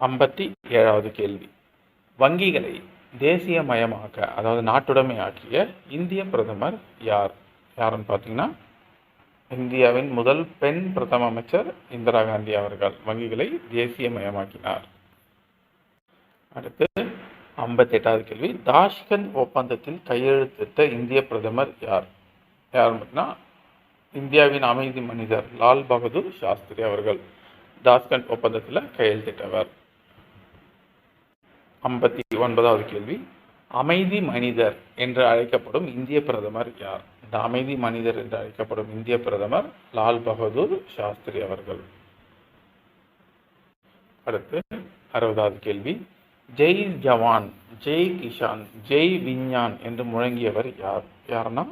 57வது கேள்வி, வங்கிகளை தேசியமயமாக்க அதாவது நாட்டுடைமை ஆக்கிய இந்திய பிரதமர் யார்? யாருன்னு பார்த்தீங்கன்னா இந்தியாவின் முதல் பெண் பிரதம அமைச்சர் இந்திரா காந்தி அவர்கள் வங்கிகளை தேசியமயமாக்கினார். அடுத்து 58வது கேள்வி, தாஷ்கண்ட் ஒப்பந்தத்தில் கையெழுத்திட்ட இந்திய பிரதமர் யார்? யாருன்னு பார்த்தீங்கன்னா இந்தியாவின் அமைதி மனிதர் லால் பகதூர் சாஸ்திரி அவர்கள் தாஷ்கண்ட் ஒப்பந்தத்தில் கையெழுத்திட்டவர். 59வது கேள்வி, அமைதி மனிதர் என்று அழைக்கப்படும் இந்திய பிரதமர் யார்? இந்த அமைதி மனிதர் என்று அழைக்கப்படும் இந்திய பிரதமர் லால் பகதூர் சாஸ்திரி அவர்கள். அடுத்து 60வது கேள்வி, ஜெய் ஜவான், ஜெய் கிஷான், ஜெய் விஞ்ஞான் என்று முழங்கியவர் யார்? யாருன்னா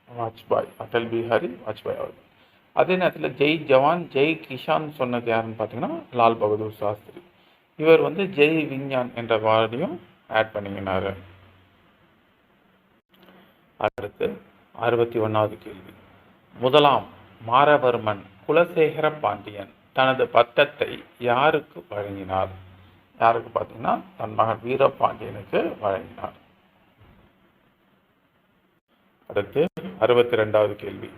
வாஜ்பாய், அடல் பிஹாரி வாஜ்பாய் அவர்கள். அதே நேரத்தில் ஜெய் ஜவான், ஜெய் கிஷான் சொன்னது யாருன்னு பார்த்தீங்கன்னா லால் பகதூர் சாஸ்திரி. இவர் வந்து ஜெய் விஞ்ஞான் என்ற வார்டையும் ஆட் பண்ணிக்கினாரு. அடுத்து 61வது கேள்வி, முதலாம் மாரவர்மன் குலசேகர பாண்டியன் தனது பட்டத்தை யாருக்கு வழங்கினார்? யாருக்கு பார்த்தீங்கன்னா தன் மகன் வீரபாண்டியனுக்கு வழங்கினார். அடுத்து 62வது கேள்வி,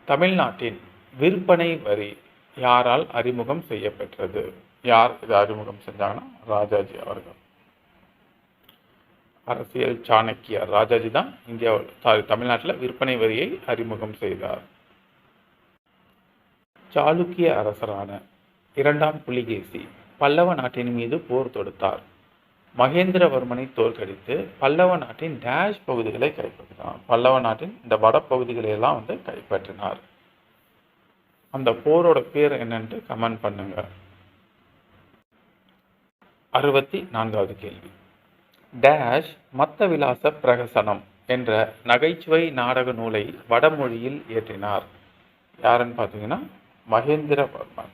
தமிழ்நாட்டின் விற்பனை வரி யாரால் அறிமுகம் செய்யப்பெற்றது? யார் இதை அறிமுகம் செஞ்சாங்கன்னா ராஜாஜி அவர்கள். அரசியல் சாணக்கியர் ராஜாஜி தான் தமிழ்நாட்டில் விற்பனை வரியை அறிமுகம் செய்தார். சாளுக்கிய அரசரான 2ஆம் புலிகேசி பல்லவ நாட்டின் மீது போர் தொடுத்தார். மகேந்திரவர்மனை தோற்கடித்து பல்லவ நாட்டின் டேஷ் பகுதிகளை கைப்பற்றினார். பல்லவ நாட்டின் இந்த வடப்பகுதிகளை எல்லாம் வந்து கைப்பற்றினார். அந்த போரோட பேர் என்னன்னு கமெண்ட் பண்ணுங்க. 64வது கேள்வி, டேஷ் மத்த விலாச பிரகசனம் என்ற நகைச்சுவை நாடக நூலை வடமொழியில் இயற்றினார். யாருன்னு பார்த்தீங்கன்னா மகேந்திரவர்மன்.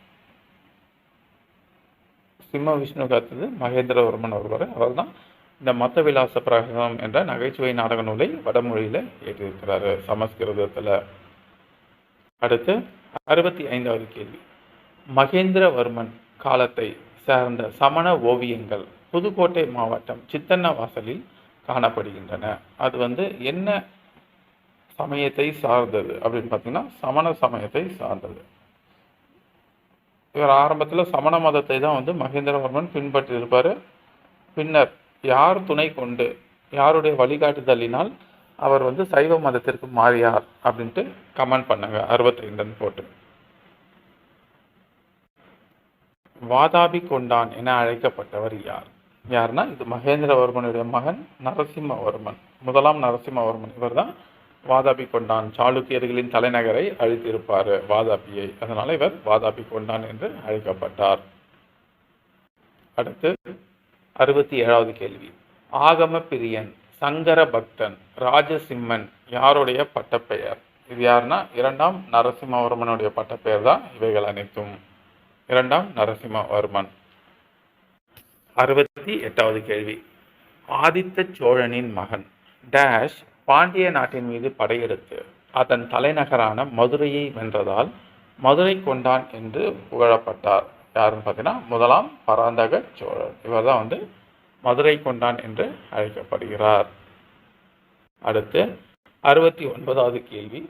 சிம்ம விஷ்ணுக்கு அடுத்தது மகேந்திரவர்மன் வருவார். அவர் தான் இந்த மத்த விலாச பிரகசனம் என்ற நகைச்சுவை நாடக நூலை வடமொழியில் இயற்றியிருக்கிறாரு சமஸ்கிருதத்தில். அடுத்து 65வது கேள்வி, மகேந்திரவர்மன் காலத்தை சார்ந்த சமண ஓவியங்கள் புதுக்கோட்டை மாவட்டம் சித்தன்னவாசலில் காணப்படுகின்றன. அது வந்து என்ன சமயத்தை சார்ந்தது அப்படின்னு பார்த்தீங்கன்னா சமண சமயத்தை சார்ந்தது. இவர் ஆரம்பத்தில் சமண மதத்தை தான் வந்து மகேந்திரவர்மன் பின்பற்றி இருப்பார். பின்னர் யார் துணை கொண்டு யாருடைய வழிகாட்டுதலினால் அவர் வந்து சைவ மதத்திற்கு மாறியார் அப்படின்ட்டு கமெண்ட் பண்ணாங்க 65 போட்டு. வாதாபி கொண்டான் என அழைக்கப்பட்டவர் யார்? யாருன்னா இது மகேந்திரவர்மனுடைய மகன் நரசிம்மவர்மன், முதலாம் நரசிம்மவர்மன். இவர் தான் வாதாபி கொண்டான், சாளுக்கியர்களின் தலைநகரை அழித்திருப்பார் வாதாபியை. அதனால இவர் வாதாபி கொண்டான் என்று அழைக்கப்பட்டார். அடுத்து 67வது கேள்வி, ஆகம பிரியன், சங்கர பக்தன், ராஜசிம்மன் யாருடைய பட்டப்பெயர்? இது யாருன்னா 2ஆம் நரசிம்மவர்மனுடைய பட்டப்பெயர் தான் இவைகள் அனைத்தும். இரண்டாம் நரசிம்மவர்மன். 68வது கேள்வி. ஆதித்த சோழனின் மகன் டேஷ் பாண்டிய நாட்டின் மீது படையெடுத்து அதன் தலைநகரான மதுரையை வென்றதால் மதுரை கொண்டான் என்று புகழப்பட்டார். யாருன்னு பார்த்தீங்கன்னா முதலாம் பராந்தக சோழன். இவர் தான் மதுரை கொண்டான் என்று அழைக்கப்படுகிறார். அடுத்து 69வது கேள்வி.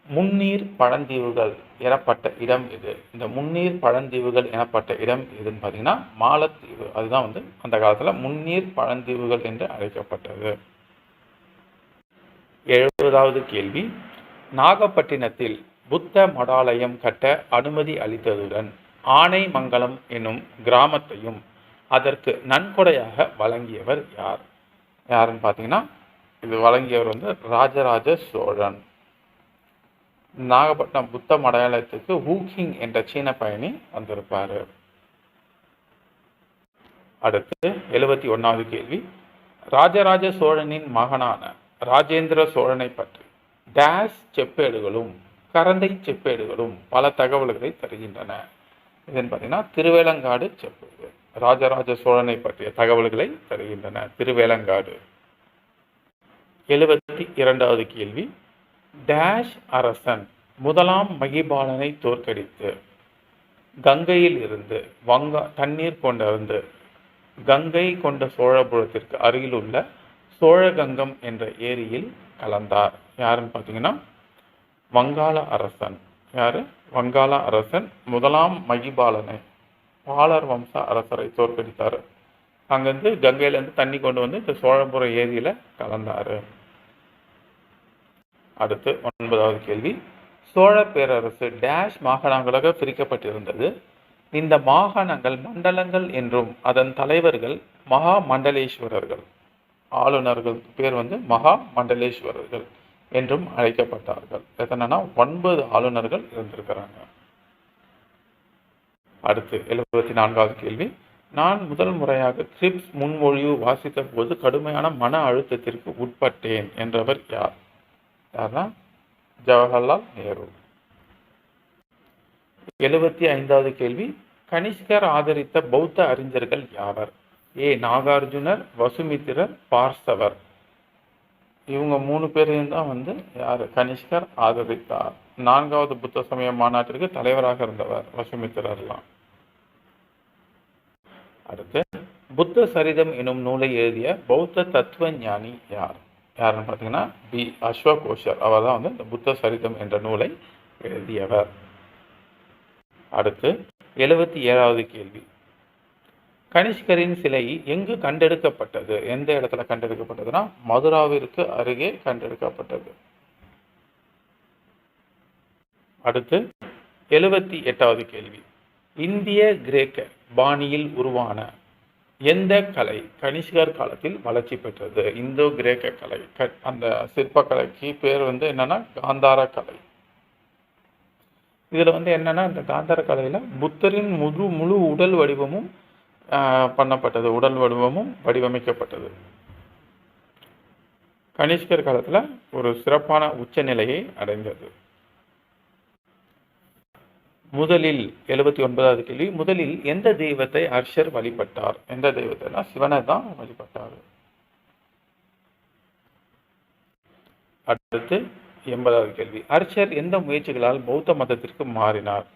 முன்னீர் பழந்தீவுகள் எனப்பட்ட இடம் எது? இந்த முன்னீர் பழந்தீவுகள் எனப்பட்ட இடம் எதுன்னு பார்த்தீங்கன்னா மாலத்தீவு. அதுதான் அந்த காலத்தில் முன்னீர் பழந்தீவுகள் என்று அழைக்கப்பட்டது. 70வது கேள்வி. நாகப்பட்டினத்தில் புத்த மடாலயம் கட்ட அனுமதி அளித்ததுடன் ஆனைமங்கலம் என்னும் கிராமத்தையும் அதற்கு நன்கொடையாக வழங்கியவர் யார்? யாருன்னு பார்த்தீங்கன்னா இது வழங்கியவர் ராஜராஜ சோழன். நாகப்பட்டினம் புத்த மடாலயத்துக்கு வூகிங் என்ற சீன பயணி வந்திருப்பாரு. அடுத்து 71வது கேள்வி. ராஜராஜ சோழனின் மகனான ராஜேந்திர சோழனை பற்றி டேஸ் செப்பேடுகளும் கரந்தை செப்பேடுகளும் பல தகவல்களை தருகின்றன. இதுன்னு பார்த்தீங்கன்னா திருவேலங்காடு செப்பேடு ராஜராஜ சோழனை பற்றிய தகவல்களை தருகின்றன. திருவேலங்காடு. 72வது கேள்வி. டேஷ் அரசன் முதலாம் மகிபாலனை தோற்கடித்து கங்கையில் இருந்து தண்ணீர் கொண்டிருந்து கங்கை கொண்ட சோழபுரத்திற்கு அருகில் உள்ள சோழகங்கம் என்ற ஏரியில் கலந்தார். யாருன்னு பார்த்தீங்கன்னா வங்காள அரசன். யாரு? வங்காள அரசன் முதலாம் மகிபாலனை பாலர் வம்ச அரசரை தோற்கடித்தார். அங்கிருந்து கங்கையிலேருந்து தண்ணி கொண்டு இந்த சோழபுர ஏரியில கலந்தாரு. அடுத்து 9வது கேள்வி. சோழ பேரரசு டேஷ் மாகாணங்களாக பிரிக்கப்பட்டிருந்தது. இந்த மாகாணங்கள் மண்டலங்கள் என்றும் அதன் தலைவர்கள் மகா மண்டலேஸ்வரர்கள், ஆளுநர்கள் பேர் மகா மண்டலேஸ்வரர்கள் என்றும் அழைக்கப்பட்டார்கள். எத்தனைனா 9 ஆளுநர்கள் இருந்திருக்கிறாங்க. அடுத்து 74வது கேள்வி. நான் முதல் முறையாக கிரிப்ஸ் முன்மொழிவு வாசித்த போது கடுமையான மன அழுத்தத்திற்கு உட்பட்டேன் என்றவர் யார்? யார்னா ஜவஹர்லால் நேரு. 75வது கேள்வி. கனிஷ்கர் ஆதரித்த பௌத்த அறிஞர்கள் யாவர்? ஏ நாகார்ஜுனர், வசுமித்திரர், பார்சவர். இவங்க 3 பேரையும் தான் யார் கனிஷ்கர் ஆதரித்தார். 4வது புத்த சமய மாநாட்டிற்கு தலைவராக இருந்தவர் வசுமித்திரர்லாம். அடுத்து புத்த சரிதம் எனும் நூலை எழுதிய பௌத்த தத்துவ ஞானி யார்? யாருன்னு பார்த்தீங்கன்னா பி அஸ்வகோஷர். அவர் தான் இந்த புத்த சரிதம் என்ற நூலை எழுதியவர். அடுத்து 77வது கேள்வி. கனிஷ்கரின் சிலை எங்கு கண்டெடுக்கப்பட்டது? எந்த இடத்துல கண்டெடுக்கப்பட்டதுன்னா மதுராவிற்கு அருகே கண்டெடுக்கப்பட்டது. அடுத்து 78வது கேள்வி. இந்திய கிரேக்க பாணியில் உருவான எந்த கலை கனிஷ்கர் காலத்தில் வளர்ச்சி பெற்றது? இந்தோ கிரேக்க கலை. அந்த சிற்பக்கலைக்கு பேர் என்னன்னா காந்தார கலை. இதுல என்னன்னா இந்த காந்தார கலையில புத்தரின் முழு உடல் வடிவமும் பண்ணப்பட்டது. உடல் வடிவமும் வடிவமைக்கப்பட்டது. கனிஷ்கர் காலத்துல ஒரு சிறப்பான உச்ச நிலையை அடைந்தது. முதலில் 79வது கேள்வி. முதலில் எந்த தெய்வத்தை ஹர்ஷர் வழிபட்டார்? எந்த தெய்வத்தை? சிவனை தான் வழிபட்டார். அடுத்து 80வது கேள்வி. ஹர்ஷர் எந்த முயற்சிகளால் பௌத்த மதத்திற்கு மாறினார்?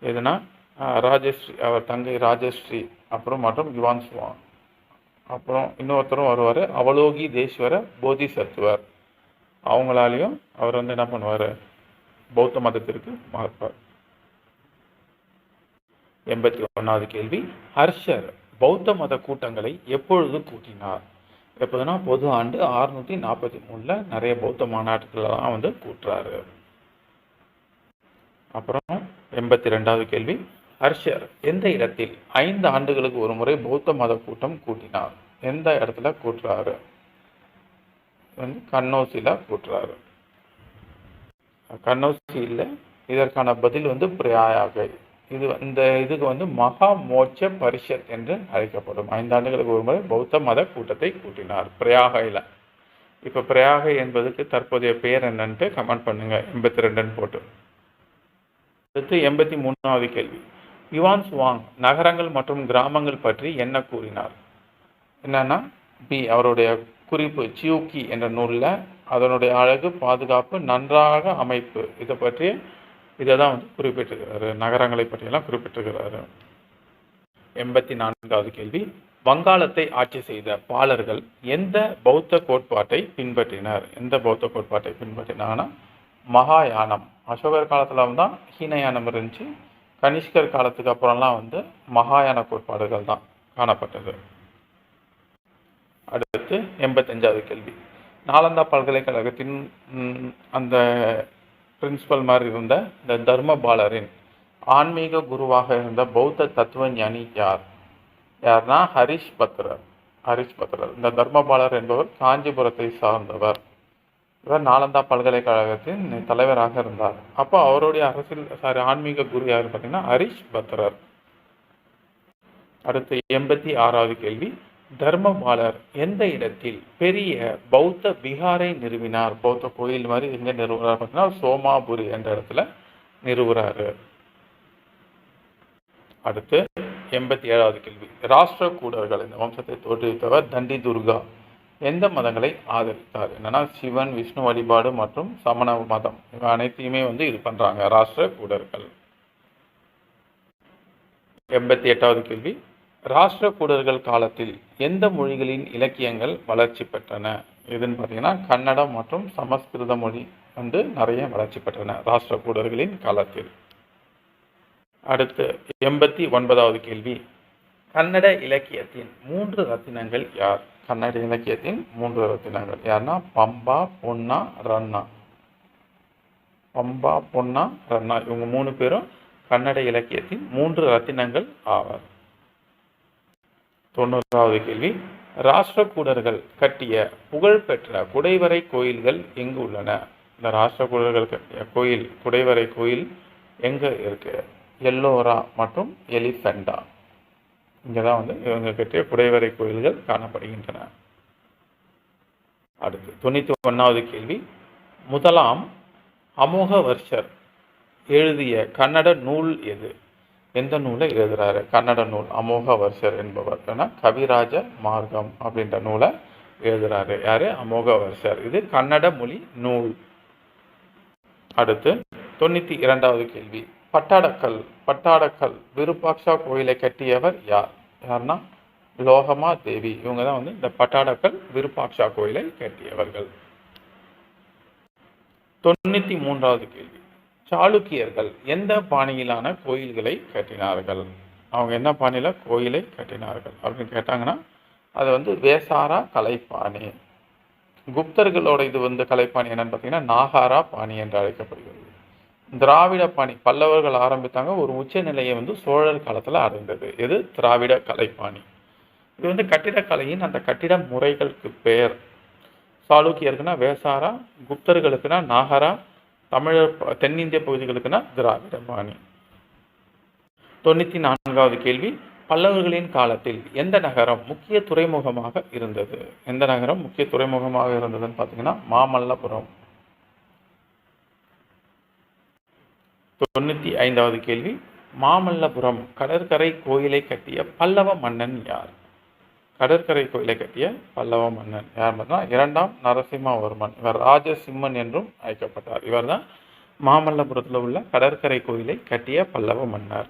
எதுனா ராஜஸ்ரீ, அவர் தங்கை ராஜஸ்ரீ, அப்புறம் மற்றும் யுவான் சுவான், அப்புறம் இன்னொருத்தரும் வருவார் அவலோகி தேஸ்வர போதிசத்துவர். அவங்களாலையும் அவர் என்ன பண்ணுவார்? பௌத்த மதத்திற்கு மாறுவார். 81வது கேள்வி. ஹர்ஷர் பௌத்த மத கூட்டங்களை எப்பொழுது கூட்டினார்? எப்போதுனா பொது ஆண்டு 643 நிறைய பௌத்த மாநாட்டுகளெல்லாம் கூட்டுறாரு. அப்புறம் 82வது கேள்வி. ஹர்ஷர் எந்த இடத்தில் 5 ஆண்டுகளுக்கு ஒரு முறை பௌத்த மத கூட்டம் கூட்டினார்? எந்த இடத்துல கூட்டுறாரு? கன்னௌசில கூட்டுறாரு. கன்னௌசியில் இதற்கான பதில் பிரயாகை. இதுக்கு மகா மோட்ச பரிஷத் என்று அழைக்கப்படும். 5 ஆண்டுகளுக்கு ஒரு முறை பௌத்த மத கூட்டத்தை கூட்டினார் பிரயாகையில். இப்போ பிரயாகை என்பதுக்கு தற்போதைய பெயர் என்னன்ட்டு கமெண்ட் பண்ணுங்க 82 போட்டு. அடுத்து 83வது கேள்வி. யுவான் சுவாங் நகரங்கள் மற்றும் கிராமங்கள் பற்றி என்ன கூறினார்? என்னன்னா பி அவருடைய குறிப்பு சியூக்கி என்ற நூலில் அதனுடைய அழகு, பாதுகாப்பு, நன்றாக அமைப்பு இதை தான் வந்து குறிப்பிட்டிருக்கிறாரு. நகரங்களை பற்றியெல்லாம் குறிப்பிட்டிருக்கிறாரு. 84வது கேள்வி, வங்காளத்தை ஆட்சி செய்த பாலர்கள் எந்த பௌத்த கோட்பாட்டை பின்பற்றினர்? எந்த பௌத்த கோட்பாட்டை பின்பற்றினாங்கன்னா மகாயானம். அசோகர் காலத்தில் தான் ஹீனயானம் இருந்துச்சு. கனிஷ்கர் காலத்துக்கு அப்புறம்லாம் வந்து மகாயான கோட்பாடுகள் தான் காணப்பட்டது. அடுத்து 85வது கேள்வி, நாலந்தா பல்கலைக்கழகத்தின் அந்த பிரின்சிபல் மாதிரி இருந்த இந்த தர்மபாலரின் ஆன்மீக குருவாக இருந்த பௌத்த தத்துவ ஞானி யார்னா ஹரிஷ் பத்ரர். இந்த தர்மபாலர் என்பவர் காஞ்சிபுரத்தை சார்ந்தவர். இவர் நாலந்தா பல்கலைக்கழகத்தின் தலைவராக இருந்தார். அப்போ அவருடைய ஆன்மீக குரு யார் பார்த்தீங்கன்னா ஹரிஷ் பத்ரர். அடுத்து 86வது கேள்வி, தர்மபாலர் எந்த இடத்தில் பெரிய பௌத்த விகாரை நிறுவினார்? பௌத்த கோயில் மாதிரி எங்க நிறுவுறார் பார்த்தீங்கன்னா சோமாபுரி என்ற இடத்துல நிறுவுறாரு. அடுத்து 87வது கேள்வி, ராஷ்டிரகூடர்கள் இந்த வம்சத்தை தோற்றுவித்தவர் தண்டி துர்கா எந்த மதங்களை ஆதரித்தார்? என்னன்னா சிவன், விஷ்ணு வழிபாடு மற்றும் சமண மதம் இவங்க அனைத்தையுமே வந்து இது பண்றாங்க ராஷ்டிரகூடர்கள். 88வது கேள்வி, ராஷ்டிரகூடர்கள் காலத்தில் எந்த மொழிகளின் இலக்கியங்கள் வளர்ச்சி பெற்றன? எதுன்னு பார்த்தீங்கன்னா கன்னடம் மற்றும் சமஸ்கிருத மொழி வந்து நிறைய வளர்ச்சி பெற்றன ராஷ்டிரகூடர்களின் காலத்தில். அடுத்து 89வது கேள்வி, கன்னட இலக்கியத்தின் 3 ரத்தினங்கள் யார்? கன்னட இலக்கியத்தின் 3 ரத்தினங்கள் யார்னா பம்பா, பொன்னா, ரன்னா. பம்பா, பொன்னா, ரன்னா இவங்க 3 பேரும் கன்னட இலக்கியத்தின் 3 ரத்தினங்கள் ஆவார். 90வது கேள்வி, ராஷ்டிரகூடர்கள் கட்டிய புகழ்பெற்ற குடைவரை கோயில்கள் எங்கு உள்ளன? இந்த ராஷ்டிரகூடர்கள் கட்டிய கோயில், குடைவரை கோயில் எங்க இருக்கு? எல்லோரா மற்றும் எலிஃபெண்டா. இங்கே தான் வந்து இவங்க கட்டிய குடைவரை கோயில்கள் காணப்படுகின்றன. அடுத்து 91வது கேள்வி, முதலாம் அமோகவர்ஷர் எழுதிய கன்னட நூல் எது? எந்த நூலை எழுதுறாரு? கன்னட நூல் அமோகவர்ஷர் என்பவர் கவிராஜ மார்க்கம் அப்படின்ற நூலை எழுதுறாரு. யாரு? அமோகவர்ஷர். இது கன்னட மொழி நூல். அடுத்து 92வது கேள்வி, பட்டாடக்கல் விருப்பாக்ஷா கோயிலை கட்டியவர் யார்னா லோகமா தேவி. இவங்க தான் வந்து இந்த பட்டாடக்கல் விருப்பாக்ஷா கோயிலை கட்டியவர்கள். 93வது கேள்வி, சாளுக்கியர்கள் எந்த பாணியிலான கோயில்களை கட்டினார்கள்? அவங்க என்ன பாணியில கோயிலை கட்டினார்கள் அப்படின்னு கேட்டாங்கன்னா அது வந்து வேசாரா கலைப்பாணி. குப்தர்களோட இது வந்து கலைப்பாணி என்னன்னு பார்த்தீங்கன்னா நாகாரா பாணி என்று அழைக்கப்படுகிறது. திராவிட பாணி பல்லவர்கள் ஆரம்பித்தாங்க. ஒரு உச்ச நிலையை வந்து சோழர் காலத்தில் அடைந்தது. இது திராவிட கலைப்பாணி. இது வந்து கட்டிடக்கலையின் அந்த கட்டிட முறைகளுக்கு பெயர். சாளுக்கியருக்குன்னா வேசாரா, குப்தர்களுக்குன்னா நாகரா, தமிழர் தென்னிந்திய பகுதிகளுக்குன்னா திராவிட பாணி. 94வது கேள்வி, பல்லவர்களின் காலத்தில் எந்த நகரம் முக்கிய துறைமுகமாக இருந்தது? எந்த நகரம் முக்கிய துறைமுகமாக இருந்ததுன்னு பார்த்தீங்கன்னா மாமல்லபுரம். 95வது கேள்வி, மாமல்லபுரம் கடற்கரை கோயிலை கட்டிய பல்லவ மன்னன் யார்? கடற்கரை கோயிலை கட்டிய பல்லவ மன்னன் யார்? இரண்டாம் நரசிம்மவர்மன். இவர் ராஜசிம்மன் என்றும் அழைக்கப்பட்டார். இவர் தான் மாமல்லபுரத்தில் உள்ள கடற்கரை கோயிலை கட்டிய பல்லவ மன்னர்.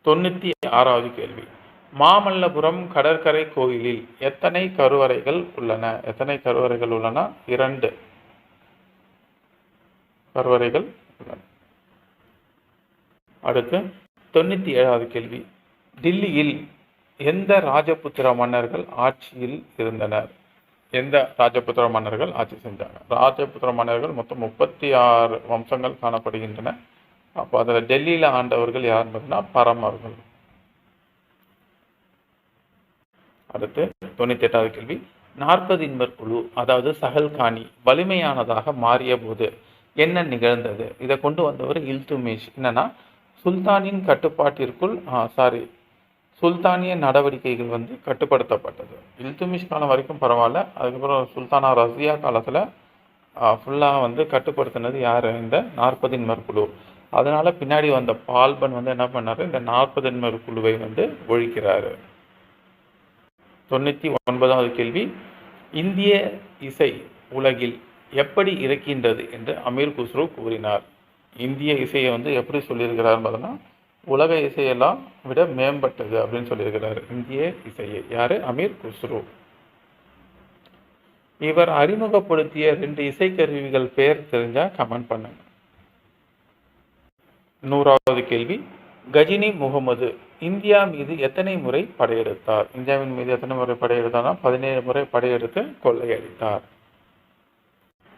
96வது கேள்வி, மாமல்லபுரம் கடற்கரை கோயிலில் எத்தனை கருவறைகள் உள்ளன? எத்தனை கருவறைகள் உள்ளன? 2 கருவறைகள் உள்ளன. அடுத்து 97வது கேள்வி, டில்லியில் எந்த ராஜபுத்திர மன்னர்கள் ஆட்சியில் இருந்தனர்? எந்த ராஜபுத்திர மன்னர்கள் ஆட்சி செஞ்சாங்க? ராஜபுத்திர மன்னர்கள் மொத்தம் 36 வம்சங்கள் காணப்படுகின்றன. அப்போ அதில் டெல்லியில் ஆண்டவர்கள் யாருன்னா பரமர்கள். அடுத்து 98வது கேள்வி, 40 இன்வர் குழு அதாவது சஹல்கானி வலிமையானதாக மாறிய போது என்ன நிகழ்ந்தது? இதை கொண்டு வந்தவர் இல்துமிஷ். என்னன்னா சுல்தானின் கட்டுப்பாட்டிற்குள் சுல்தானிய நடவடிக்கைகள் வந்து கட்டுப்படுத்தப்பட்டது. இல்துமிஷ் காலம் வரைக்கும் பரவாயில்ல. அதுக்கப்புறம் சுல்தானா ரசியா காலத்தில் ஃபுல்லாக வந்து கட்டுப்படுத்தினது யார்? இந்த 40 இன்வர் குழு. அதனால் பின்னாடி வந்த பால்பன் வந்து என்ன பண்ணார், இந்த 40 நபர் குழுவை வந்து ஒழிக்கிறார். 99வது கேள்வி, இந்திய இசை உலகில் எப்படி இருக்கின்றது என்று அமீர் குஸ்ரு கூறினார். இந்திய இசையை வந்து எப்படி சொல்லியிருக்கிறார் பார்த்தோன்னா, உலக இசையெல்லாம் விட மேம்பட்டது அப்படின்னு சொல்லியிருக்கிறார் இந்திய இசையை. யார்? அமீர் குஸ்ரு. இவர் அறிமுகப்படுத்திய 2 இசைக்கருவிகள் பெயர் தெரிஞ்சா கமெண்ட் பண்ணுங்க. 100வது கேள்வி, கஜினி முகமது இந்தியா மீது எத்தனை முறை படையெடுத்தார்? இந்தியாவின் மீது எத்தனை முறை படையெடுத்தார்னா 17 முறை படையெடுத்து கொள்ளையடித்தார்.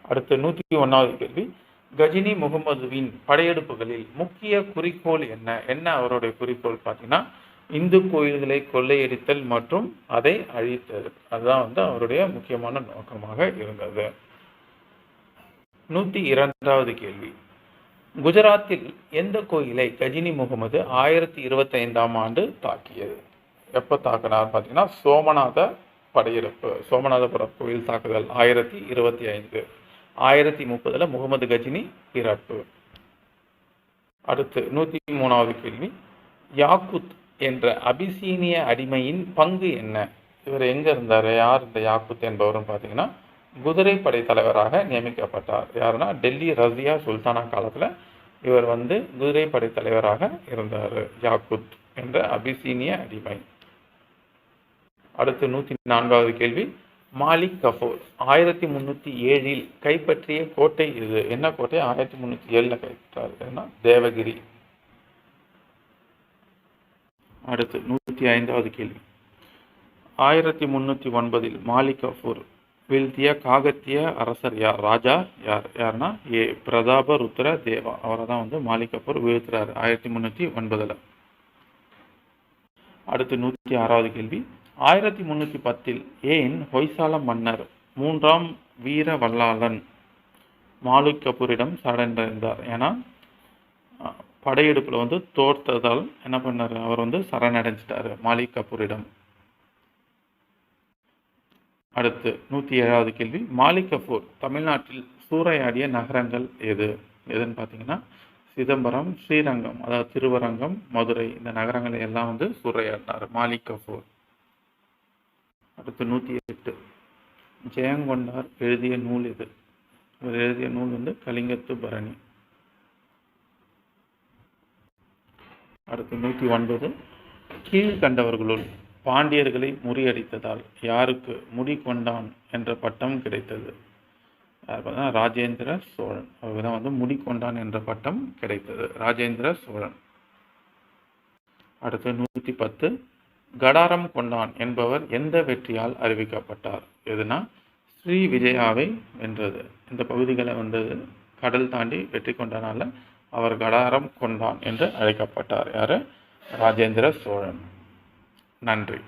அடுத்து 101வது கேள்வி, கஜினி முகமதுவின் படையெடுப்புகளில் முக்கிய குறிக்கோள் என்ன? என்ன அவருடைய குறிக்கோள் பார்த்தீங்கன்னா, இந்து கோயில்களை கொள்ளையடித்தல் மற்றும் அதை அழித்தல். அதுதான் வந்து அவருடைய முக்கியமான நோக்கமாக இருந்தது. 102வது கேள்வி, குஜராத்தில் எந்த கோயிலை கஜினி முகமது 1025ஆம் ஆண்டு தாக்கியது? எப்போ தாக்கினார் பார்த்தீங்கன்னா, சோமநாத படையெடுப்பு, சோமநாதபுரம் கோயில் தாக்குதல் 1025. 1030 முகமது கஜினி பிறப்பு. அடுத்து 103வது கேள்வி, யாக்குத் என்ற அபிசீனிய அடிமையின் பங்கு என்ன? இவர் எங்க இருந்தார்? யார் இந்த யாக்குத் என்பவர்னு பார்த்தீங்கன்னா, குதிரை படை தலைவராக நியமிக்கப்பட்டார். யாருன்னா, டெல்லி ரசியா சுல்தானா காலத்தில் இவர் வந்து குதிரை படை தலைவராக இருந்தார், யாக்குத் என்ற அபிசீனிய அடிமை. அடுத்து 104வது கேள்வி, மாலிக் கஃபூர் 1307 கைப்பற்றிய கோட்டை இது. என்ன கோட்டை? 1307 கைப்பற்றார், தேவகிரி. அடுத்து 105வது கேள்வி, 1309 மாலிக் கஃபூர் வீழ்த்திய காகத்திய அரசர் யார்? ராஜா யார்? யாருன்னா பிரதாப ருத்ர தேவா. அவரை தான் வந்து மாலிக் கஃபூர் வீழ்த்துறாரு 1309. அடுத்து 106வது கேள்வி, 1310 ஏன் ஹொய்சால மன்னர் 3ஆம் வீர வல்லாளன் மாலிக் கஃபூரிடம் சரணடைந்தார்? ஏன்னா படையெடுப்பில் வந்து தோற்றதால் என்ன பண்ணார், அவர் வந்து சரணடைஞ்சிட்டார் மாலிக் கஃபூரிடம். அடுத்து 107வது கேள்வி, மாலிக் கஃபூர் தமிழ்நாட்டில் சூறையாடிய நகரங்கள் எதுன்னு பார்த்தீங்கன்னா, சிதம்பரம், ஸ்ரீரங்கம், அதாவது திருவரங்கம், மதுரை, இந்த நகரங்களை எல்லாம் வந்து சூறையாடினார் மாலிக் கஃபூர். அடுத்து 108, ஜெயங்கொண்டார் எழுதிய நூல் எது? இவர் எழுதிய நூல் வந்து கலிங்கத்து பரணி. அடுத்து 109, கீழ்கண்டவர்களுள் பாண்டியர்களை முறியடித்ததால் யாருக்கு முடிகொண்டான் என்ற பட்டம் கிடைத்தது? ராஜேந்திர சோழன். அவருக்கு தான் வந்து முடிகொண்டான் என்ற பட்டம் கிடைத்தது, ராஜேந்திர சோழன். அடுத்து 110, கடாரம் கொண்டான் என்பவர் எந்த வெற்றியால் அறிவிக்கப்பட்டார்? எதுனா ஸ்ரீ விஜயாவை வென்றது. இந்த பகுதிகளை வந்து கடல் தாண்டி வெற்றி கொண்டனால அவர் கடாரம் கொண்டான் என்று அழைக்கப்பட்டார். யாரு? ராஜேந்திர சோழன். நன்றி.